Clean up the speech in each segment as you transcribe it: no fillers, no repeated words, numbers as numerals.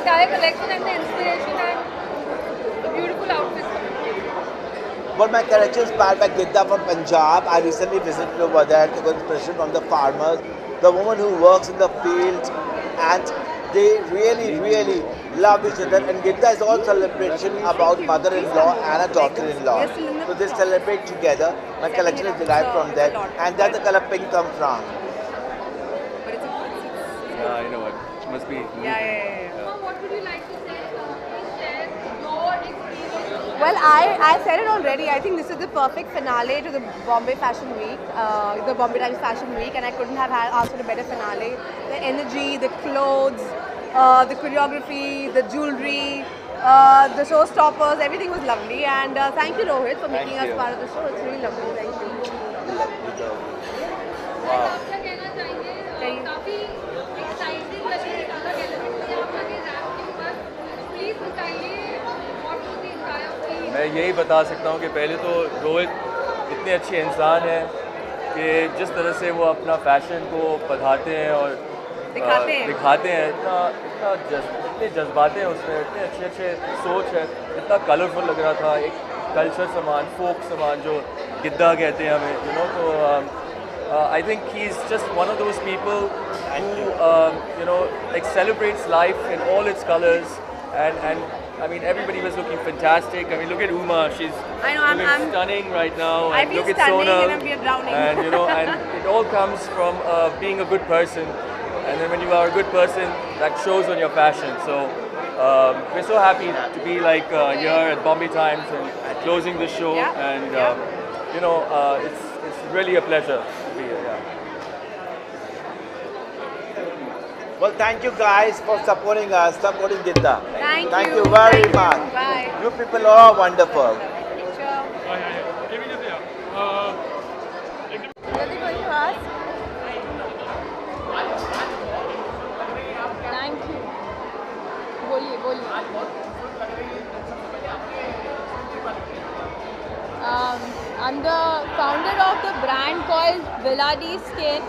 entire collection and the inspiration and the beautiful outfits. Well, my collection is inspired by Gidda from Punjab. I recently visited over there to get inspiration from the farmers, the woman who works in the fields, and they really, really love each other. And Gidda is all celebration about mother-in-law and a daughter-in-law. So they celebrate together. My collection is derived from that, and that's the color pink comes from. But it's Yeah, I know it. Must be. yeah. So what would you like to say? Please share your experience. Well, I said it already. I think this is the perfect finale to the Bombay Fashion Week, the Bombay Times Fashion Week, and I couldn't have asked for a better finale. The energy, the clothes, the choreography, the jewelry, the showstoppers, everything was lovely. And thank you, Rohit, for making us you. part of the show. It's really lovely. Thank you. Wow. आपका कहना चाहिए काफी exciting लगे अलग element थे आप लगे rap के ऊपर प्लीज बताइए what was the entire feel मैं यही बता सकता हूँ कि पहले तो रोहित इतने अच्छे इंसान हैं कि जिस तरह से वो अपना फैशन को पढ़ाते हैं और दिखाते हैं इतने जज्बाते हैं उसमें, इतने अच्छे सोच है, इतना कलरफुल लग रहा था, एक कल्चर सामान, फोक सामान जो गिद्दा कहते हैं हमें, तो I think he's just one of those people who like celebrates life in all its colors, and I mean everybody was looking fantastic. I mean look at Uma, she's I know, looking I'm stunning right now, I and feel look at stunning Sonal, and I'm drowning. and and it all comes from being a good person, and then when you are a good person, that shows on your fashion. So we're so happy to be like here at Bombay Times and closing the show, Yeah. and it's really a pleasure to be here. Yeah. Well, thank you guys for supporting us, supporting Gidda. Thank you you. very Thank you. much. Bye. You people are wonderful. Picture. What are you going to ask? Thank you. बोलिए. I'm the founder of the brand called Villa D Skin.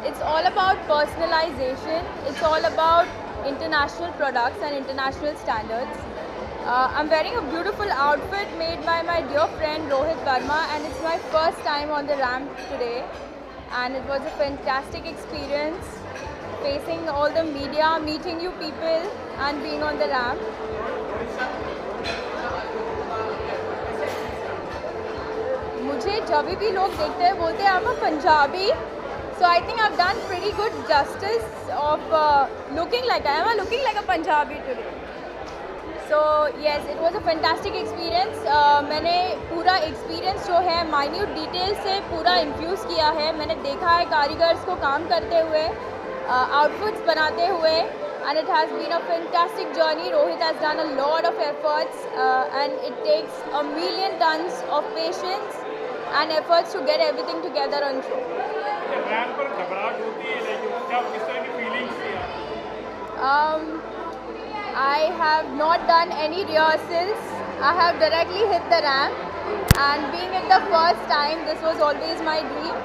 It's all about personalization. It's all about international products and international standards. I'm wearing a beautiful outfit made by my dear friend Rohit Verma, and it's my first time on the ramp today. And it was a fantastic experience facing all the media, meeting you people, and being on the ramp. मुझे जब भी लोग देखते हैं बोलते हैं I'm a Punjabi. So I think I've done pretty good justice of looking like a Punjabi today. So yes, it was a fantastic experience. मैंने पूरा experience जो है minute details से पूरा infuse किया है. मैंने देखा है कारीगर्स को काम करते हुए, outfits बनाते हुए, and it has been a fantastic journey. Rohit has done a lot of efforts, and it takes a million tons of patience and efforts to get everything together on show. Ramp पर घबराहट होती है लेकिन क्या किस तरह की feelings थी I have not done any rehearsals. I have directly hit the ramp, and being it the first time, this was always my dream,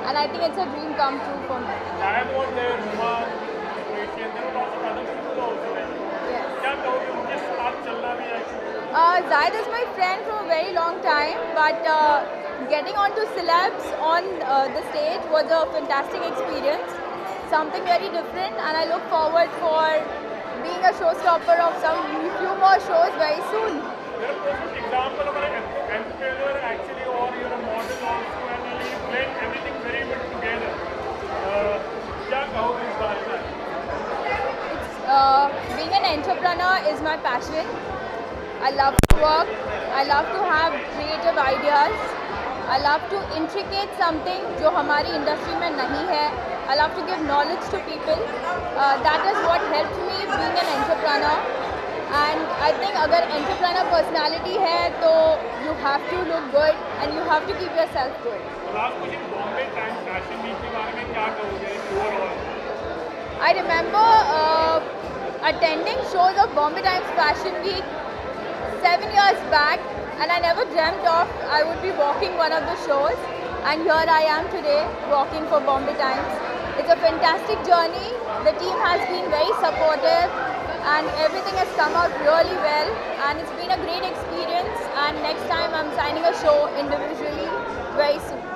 and I think it's a dream come true for me. Diane was there, Ruma, Croatian, there were lots of other people also there. Yes. क्या कहोगे उनके साथ चलना भी है? Zaid is my friend from a very long time, but getting onto celebs on the stage was a fantastic experience, something very different, and I look forward for being a showstopper of few more shows very soon. There are example of an entrepreneur actually, or you're a model also, and you blend everything very well together. क्या कहोगे इस बारे में? Being an entrepreneur is my passion. I love to work. I love to have creative ideas. I love to intricate something जो हमारी industry में नहीं है. I love to give knowledge to people. That is what helped me being an entrepreneur. And I think अगर entrepreneur personality है तो you have to look good and you have to keep yourself good. Last question, Bombay Times fashion week के बारे में क्या कहोगे overall? I remember attending shows of Bombay Times Fashion Week 7 years back, and I never dreamt of I would be walking one of the shows, and here I am today walking for Bombay Times. It's a fantastic journey. The team has been very supportive. and everything has come out really well, and it's been a great experience, and next time I'm signing a show individually very soon.